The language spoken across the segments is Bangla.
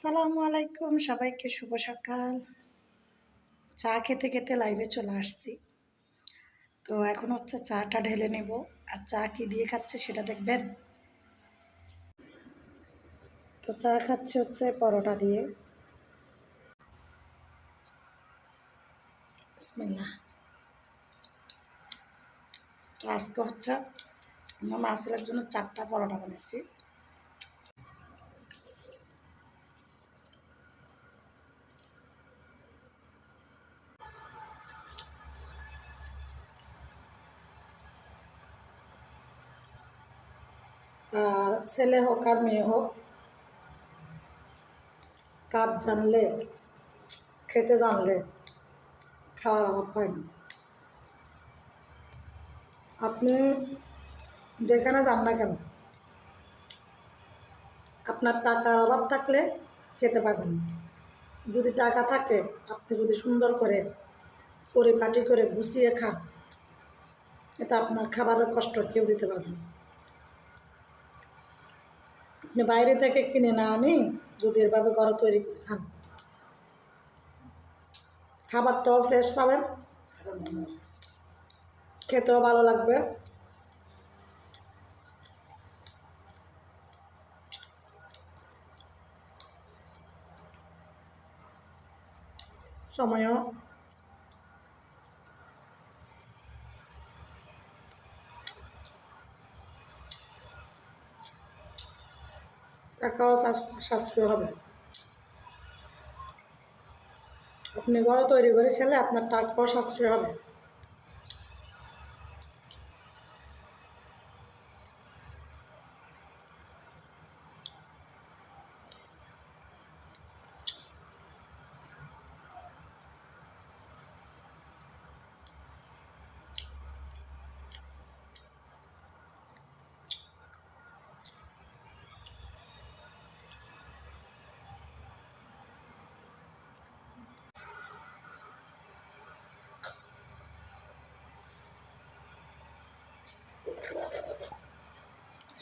সালামু আলাইকুম, সবাইকে শুভ সকাল। চা খেতে খেতে লাইভে চলে আসছি। তো এখন হচ্ছে চাটা ঢেলে নেব। আর চা কি দিয়ে খাচ্ছে সেটা দেখবেন। তো চা খাচ্ছি হচ্ছে পরোটা দিয়ে। বিসমিল্লাহ। তো আজকে হচ্ছে আমার মাসের জন্য 4টা পরোটা বানিয়েছি। আর ছেলে হোক আর মেয়ে হোক, কাজ জানলে, খেতে জানলে খাওয়ার অভাব হয় না। আপনি যেখানে যান না কেন, আপনার টাকার অভাব থাকলে খেতে পারবেন না। যদি টাকা থাকে, আপনি যদি সুন্দর করে পরিপাটি করে গুছিয়ে খান, এটা আপনার খাবারের কষ্ট কেউ দিতে পারবে না। আপনি বাইরে থেকে কিনে না আনি যদি এভাবে ঘরে তৈরি করে খান, খাবারটাও ফ্রেশ পাবেন, খেতেও ভালো লাগবে। সময়ও টাকাও সাশ্রয় হবে। আপনি ঘরে তৈরি করে খেলে আপনার টাকাও সাশ্রয় হবে।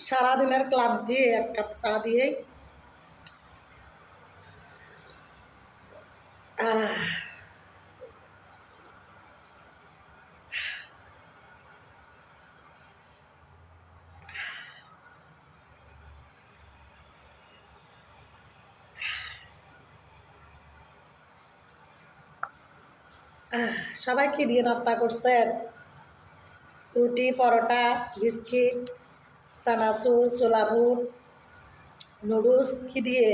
সারাদিনের ক্লাব দিয়ে 1 কাপ চা দিয়েই সবাই কি দিয়ে নাস্তা করছেন? রুটি, পরোটা, বিস্কিট, চানাচুর, ছোলা বুট, নুডলস কি দিয়ে?